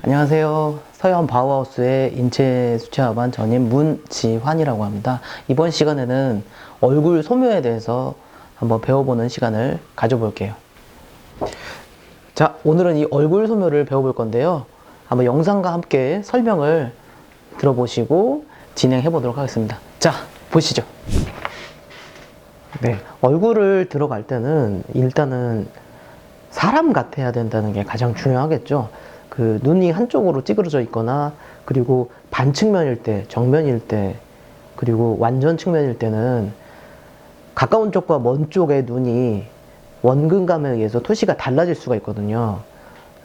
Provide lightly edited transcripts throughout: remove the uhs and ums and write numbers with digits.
안녕하세요. 서현 바우하우스의 인체 수채화반 전임 문지환이라고 합니다. 이번 시간에는 얼굴 소묘에 대해서 한번 배워보는 시간을 가져볼게요. 자, 오늘은 이 얼굴 소묘를 배워볼 건데요. 한번 영상과 함께 설명을 들어보시고 진행해 보도록 하겠습니다. 자, 보시죠. 네, 얼굴을 들어갈 때는 일단은 사람 같아야 된다는 게 가장 중요하겠죠. 그 눈이 한쪽으로 찌그러져 있거나, 그리고 반측면일 때, 정면일 때, 그리고 완전 측면일 때는 가까운 쪽과 먼 쪽의 눈이 원근감에 의해서 토시가 달라질 수가 있거든요.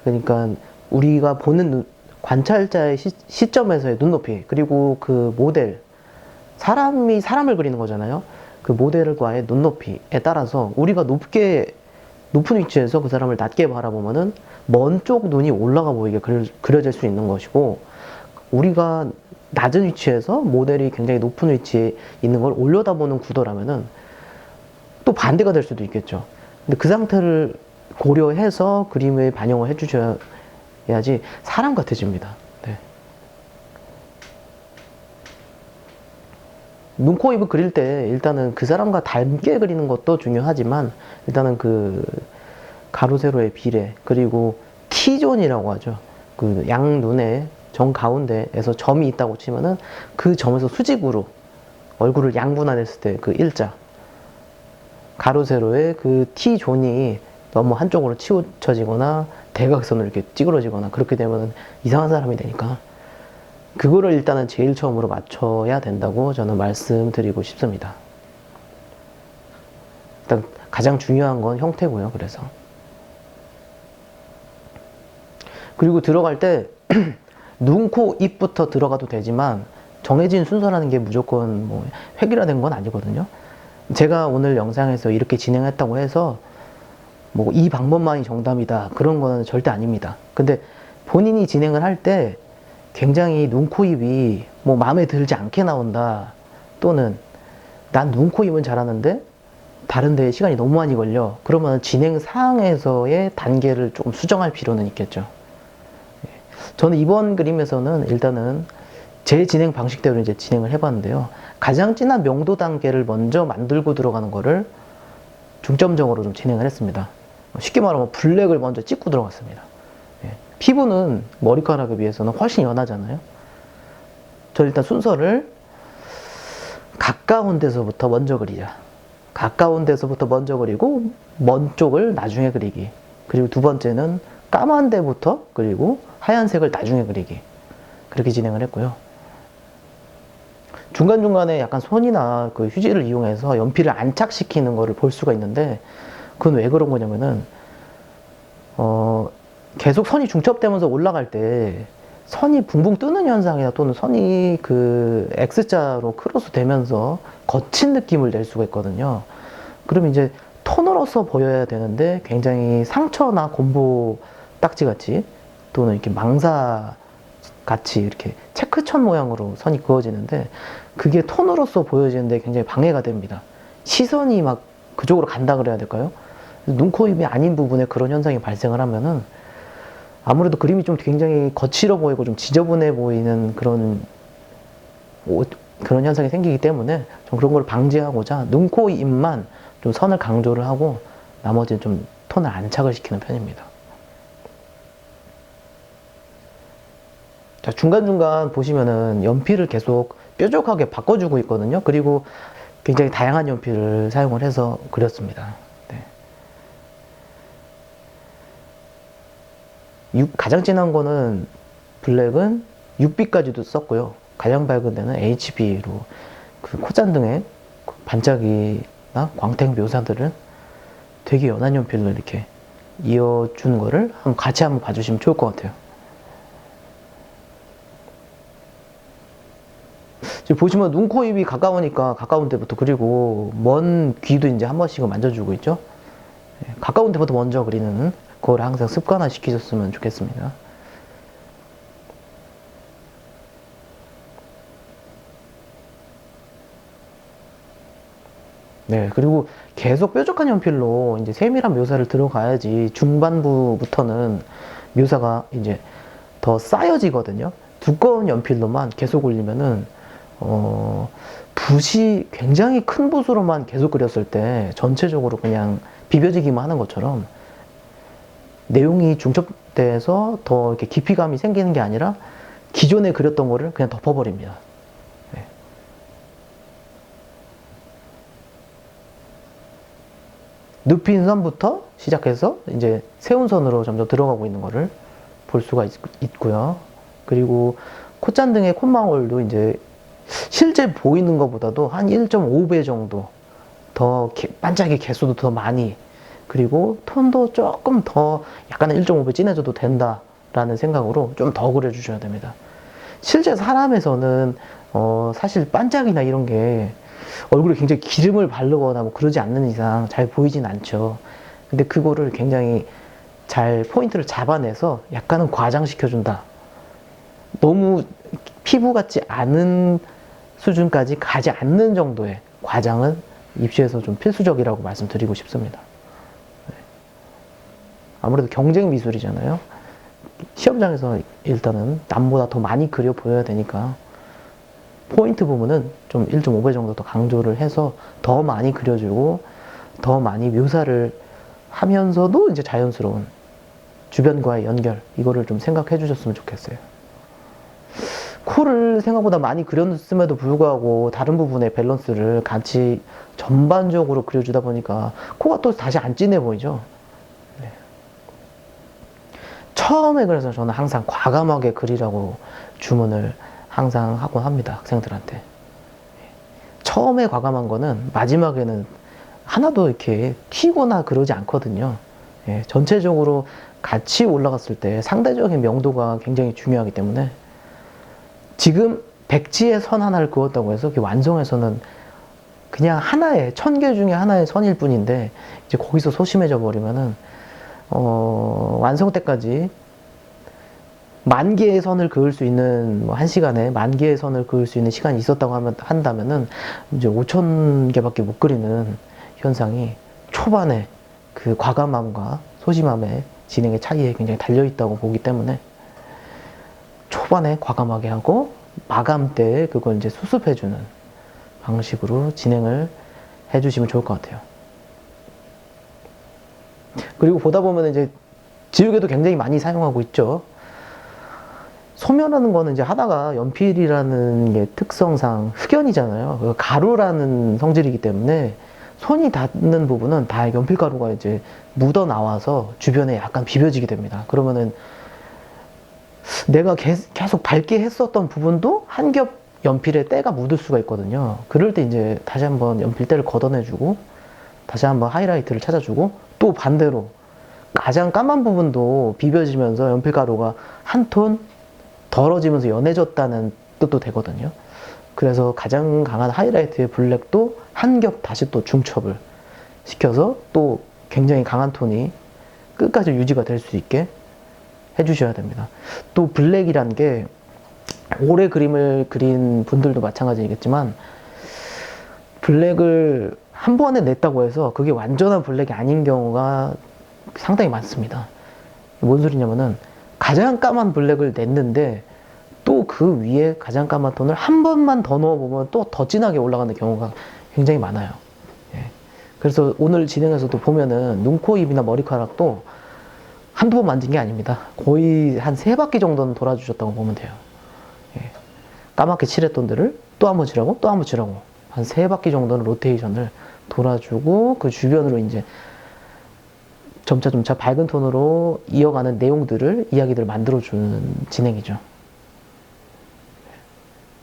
그러니까 우리가 보는 관찰자의 시점에서의 눈높이, 그리고 그 모델, 사람이 사람을 그리는 거잖아요. 그 모델과의 눈높이에 따라서 우리가 높은 위치에서 그 사람을 낮게 바라보면은 먼 쪽 눈이 올라가 보이게 그려질 수 있는 것이고, 우리가 낮은 위치에서 모델이 굉장히 높은 위치에 있는 걸 올려다보는 구도라면은 또 반대가 될 수도 있겠죠. 근데 그 상태를 고려해서 그림에 반영을 해주셔야지 사람 같아집니다. 네. 눈, 코, 입을 그릴 때 일단은 그 사람과 닮게 그리는 것도 중요하지만, 일단은 그 가로 세로의 비례, 그리고 T존이라고 하죠. 그 양눈의 정 가운데에서 점이 있다고 치면은 그 점에서 수직으로 얼굴을 양분화했을 때 그 일자, 가로 세로의 그 T존이 너무 한쪽으로 치우쳐지거나 대각선으로 이렇게 찌그러지거나 그렇게 되면 이상한 사람이 되니까, 그거를 일단은 제일 처음으로 맞춰야 된다고 저는 말씀드리고 싶습니다. 일단 가장 중요한 건 형태고요. 그래서 그리고 들어갈 때 눈, 코, 입부터 들어가도 되지만 정해진 순서라는 게 무조건 뭐 획일화된 건 아니거든요. 제가 오늘 영상에서 이렇게 진행했다고 해서 뭐 이 방법만이 정답이다, 그런 거는 절대 아닙니다. 근데 본인이 진행을 할 때 굉장히 눈, 코, 입이 뭐 마음에 들지 않게 나온다, 또는 난 눈, 코, 입은 잘하는데 다른 데에 시간이 너무 많이 걸려, 그러면 진행 사항에서의 단계를 조금 수정할 필요는 있겠죠. 저는 이번 그림에서는 일단은 제 진행 방식대로 이제 진행을 해봤는데요. 가장 진한 명도 단계를 먼저 만들고 들어가는 거를 중점적으로 좀 진행을 했습니다. 쉽게 말하면 블랙을 먼저 찍고 들어갔습니다. 피부는 머리카락에 비해서는 훨씬 연하잖아요. 저 일단 순서를 가까운 데서부터 먼저 그리자. 가까운 데서부터 먼저 그리고 먼 쪽을 나중에 그리기. 그리고 두 번째는 까만 데부터 그리고 하얀색을 나중에 그리기. 그렇게 진행을 했고요. 중간중간에 약간 손이나 그 휴지를 이용해서 연필을 안착시키는 거를 볼 수가 있는데, 그건 왜 그런 거냐면은 계속 선이 중첩되면서 올라갈 때 선이 붕붕 뜨는 현상이나, 또는 선이 그 X자로 크로스 되면서 거친 느낌을 낼 수가 있거든요. 그럼 이제 톤으로서 보여야 되는데 굉장히 상처나 곰보 딱지 같이, 또는 이렇게 망사 같이 이렇게 체크천 모양으로 선이 그어지는데, 그게 톤으로서 보여지는데 굉장히 방해가 됩니다. 시선이 막 그쪽으로 간다 그래야 될까요? 눈, 코, 입이 아닌 부분에 그런 현상이 발생을 하면은 아무래도 그림이 좀 굉장히 거칠어 보이고 좀 지저분해 보이는 그런 현상이 생기기 때문에 좀 그런 걸 방지하고자 눈, 코, 입만 좀 선을 강조를 하고 나머지는 좀 톤을 안착을 시키는 편입니다. 자, 중간중간 보시면은 연필을 계속 뾰족하게 바꿔주고 있거든요. 그리고 굉장히 다양한 연필을 사용을 해서 그렸습니다. 네. 가장 진한 거는 블랙은 6B까지도 썼고요. 가장 밝은 데는 HB로 그 콧잔등의 반짝이나 광택 묘사들은 되게 연한 연필로 이렇게 이어준 거를 같이 한번 봐주시면 좋을 것 같아요. 지금 보시면 눈, 코, 입이 가까우니까 가까운 데부터 그리고, 먼 귀도 이제 한 번씩은 만져주고 있죠. 가까운 데부터 먼저 그리는 그걸 항상 습관화 시키셨으면 좋겠습니다. 네, 그리고 계속 뾰족한 연필로 이제 세밀한 묘사를 들어가야지 중반부부터는 묘사가 이제 더 쌓여지거든요. 두꺼운 연필로만 계속 올리면은 붓이 굉장히 큰 붓으로만 계속 그렸을 때 전체적으로 그냥 비벼지기만 하는 것처럼 내용이 중첩돼서 더 이렇게 깊이감이 생기는 게 아니라 기존에 그렸던 거를 그냥 덮어버립니다. 네. 눕힌 선부터 시작해서 이제 세운 선으로 점점 들어가고 있는 거를 볼 수가 있고요. 그리고 콧잔등의 콧망울도 이제 실제 보이는 것보다도 한 1.5배 정도 더 반짝이 개수도 더 많이, 그리고 톤도 조금 더 약간은 1.5배 진해져도 된다라는 생각으로 좀 더 그려주셔야 됩니다. 실제 사람에서는 사실 반짝이나 이런 게 얼굴에 굉장히 기름을 바르거나 뭐 그러지 않는 이상 잘 보이진 않죠. 근데 그거를 굉장히 잘 포인트를 잡아내서 약간은 과장시켜준다. 너무 피부 같지 않은 수준까지 가지 않는 정도의 과장은 입시에서 좀 필수적이라고 말씀드리고 싶습니다. 아무래도 경쟁 미술이잖아요. 시험장에서 일단은 남보다 더 많이 그려 보여야 되니까 포인트 부분은 좀 1.5배 정도 더 강조를 해서 더 많이 그려주고 더 많이 묘사를 하면서도 이제 자연스러운 주변과의 연결, 이거를 좀 생각해 주셨으면 좋겠어요. 코를 생각보다 많이 그렸음에도 불구하고 다른 부분의 밸런스를 같이 전반적으로 그려주다 보니까 코가 또 다시 안 진해 보이죠. 네. 처음에 그래서 저는 항상 과감하게 그리라고 주문을 항상 하곤 합니다. 학생들한테. 처음에 과감한 거는 마지막에는 하나도 이렇게 튀거나 그러지 않거든요. 예, 전체적으로 같이 올라갔을 때 상대적인 명도가 굉장히 중요하기 때문에 지금 백지에 선 하나를 그었다고 해서 완성에서는 그냥 하나의 1000개 중에 하나의 선일 뿐인데 이제 거기서 소심해져 버리면은 완성 때까지 10,000개의 선을 그을 수 있는, 뭐 1시간에 10,000개의 선을 그을 수 있는 시간이 있었다고 한다면은 이제 5,000개밖에 못 그리는 현상이 초반에 그 과감함과 소심함의 진행의 차이에 굉장히 달려있다고 보기 때문에 초반에 과감하게 하고 마감 때에 그걸 이제 수습해주는 방식으로 진행을 해주시면 좋을 것 같아요. 그리고 보다 보면 이제 지우개도 굉장히 많이 사용하고 있죠. 소묘라는 거는 이제 하다가 연필이라는 게 특성상 흑연이잖아요. 가루라는 성질이기 때문에 손이 닿는 부분은 다 연필가루가 이제 묻어 나와서 주변에 약간 비벼지게 됩니다. 그러면은 내가 계속 밝게 했었던 부분도 한 겹 연필에 때가 묻을 수가 있거든요. 그럴 때 이제 다시 한번 연필때를 걷어내주고 다시 한번 하이라이트를 찾아주고 또 반대로 가장 까만 부분도 비벼지면서 연필가루가 한 톤 덜어지면서 연해졌다는 뜻도 되거든요. 그래서 가장 강한 하이라이트의 블랙도 한 겹 다시 또 중첩을 시켜서 또 굉장히 강한 톤이 끝까지 유지가 될 수 있게 해주셔야 됩니다. 또 블랙이란 게 오래 그림을 그린 분들도 마찬가지겠지만 블랙을 한 번에 냈다고 해서 그게 완전한 블랙이 아닌 경우가 상당히 많습니다. 뭔 소리냐면은 가장 까만 블랙을 냈는데 또 그 위에 가장 까만 톤을 한 번만 더 넣어보면 또 더 진하게 올라가는 경우가 굉장히 많아요. 예. 그래서 오늘 진행에서도 보면은 눈, 코, 입이나 머리카락도 한두 번 만진 게 아닙니다. 거의 한 3바퀴 정도는 돌아주셨다고 보면 돼요. 예. 까맣게 칠했던 데를 또 한 번 칠하고 또 한 번 칠하고 한 3바퀴 정도는 로테이션을 돌아주고 그 주변으로 이제 점차 밝은 톤으로 이어가는 내용들을, 이야기들을 만들어주는 진행이죠.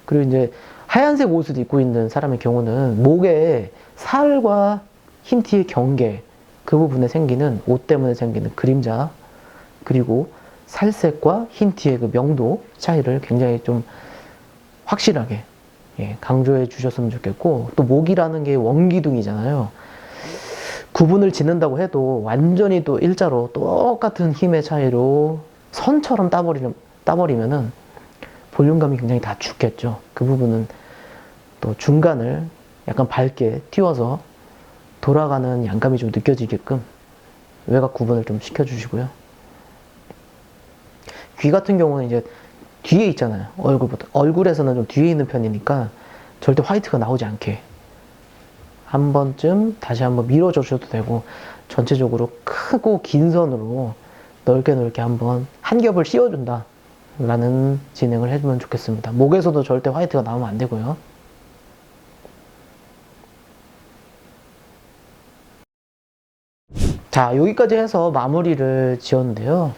그리고 이제 하얀색 옷을 입고 있는 사람의 경우는 목에 살과 흰 티의 경계, 그 부분에 생기는, 옷 때문에 생기는 그림자, 그리고 살색과 흰 티의 그 명도 차이를 굉장히 좀 확실하게 강조해 주셨으면 좋겠고, 또 목이라는 게 원기둥이잖아요. 구분을 짓는다고 해도 완전히 또 일자로 똑같은 힘의 차이로 선처럼 따버리면은 볼륨감이 굉장히 다 죽겠죠. 그 부분은 또 중간을 약간 밝게 띄워서 돌아가는 양감이 좀 느껴지게끔 외곽 구분을 좀 시켜주시고요. 귀 같은 경우는 이제 뒤에 있잖아요. 얼굴보다. 얼굴에서는 좀 뒤에 있는 편이니까 절대 화이트가 나오지 않게 한 번쯤 다시 한번 밀어줘 주셔도 되고, 전체적으로 크고 긴 선으로 넓게 한번 한 겹을 씌워준다 라는 진행을 해주면 좋겠습니다. 목에서도 절대 화이트가 나오면 안 되고요. 자, 여기까지 해서 마무리를 지었는데요.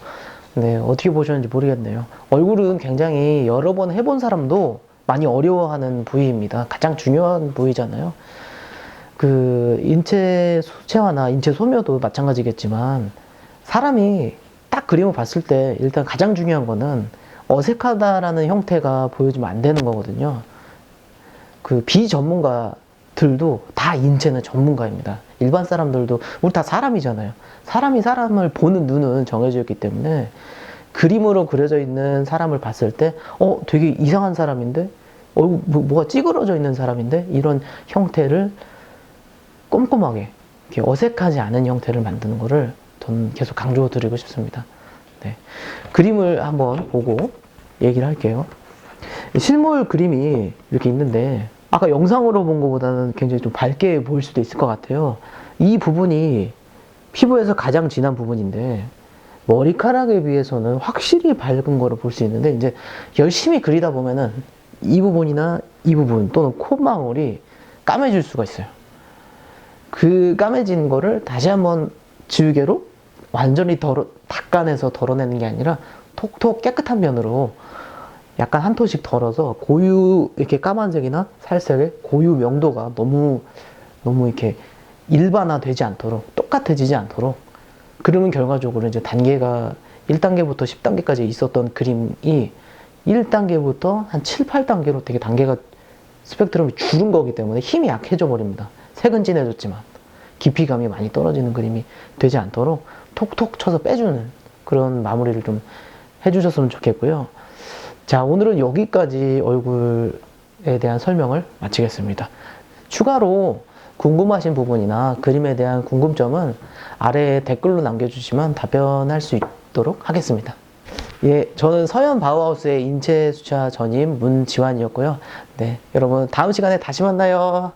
네, 어떻게 보셨는지 모르겠네요. 얼굴은 굉장히 여러 번 해본 사람도 많이 어려워하는 부위입니다. 가장 중요한 부위잖아요. 그 인체 수채화나 인체 소묘도 마찬가지겠지만, 사람이 딱 그림을 봤을 때 일단 가장 중요한 거는 어색하다라는 형태가 보여지면 안 되는 거거든요. 그 비전문가들도 다 인체는 전문가입니다. 일반 사람들도, 우리 다 사람이잖아요. 사람이 사람을 보는 눈은 정해져 있기 때문에, 그림으로 그려져 있는 사람을 봤을 때 되게 이상한 사람인데, 뭐가 찌그러져 있는 사람인데, 이런 형태를 꼼꼼하게 이렇게 어색하지 않은 형태를 만드는 거를 저는 계속 강조드리고 싶습니다. 네. 그림을 한번 보고 얘기를 할게요. 실물 그림이 이렇게 있는데, 아까 영상으로 본 것보다는 굉장히 좀 밝게 보일 수도 있을 것 같아요. 이 부분이 피부에서 가장 진한 부분인데, 머리카락에 비해서는 확실히 밝은 거를 볼 수 있는데, 이제 열심히 그리다 보면은 이 부분이나 이 부분 또는 콧망울이 까매질 수가 있어요. 그 까매진 거를 다시 한번 지우개로 완전히 닦아내서 덜어내는 게 아니라 톡톡 깨끗한 면으로 약간 한 톤씩 덜어서, 고유 이렇게 까만색이나 살색의 고유 명도가 너무 이렇게 일반화되지 않도록, 똑같아지지 않도록, 그러면 결과적으로 이제 단계가 1단계부터 10단계까지 있었던 그림이 1단계부터 한 7, 8단계로 되게 단계가 스펙트럼이 줄은 거기 때문에 힘이 약해져 버립니다. 색은 진해졌지만 깊이감이 많이 떨어지는 그림이 되지 않도록 톡톡 쳐서 빼주는 그런 마무리를 좀 해주셨으면 좋겠고요. 자, 오늘은 여기까지 얼굴에 대한 설명을 마치겠습니다. 추가로 궁금하신 부분이나 그림에 대한 궁금점은 아래에 댓글로 남겨주시면 답변할 수 있도록 하겠습니다. 예, 저는 서현 바우하우스의 인체 수채화 전임 문지환이었고요. 네, 여러분 다음 시간에 다시 만나요.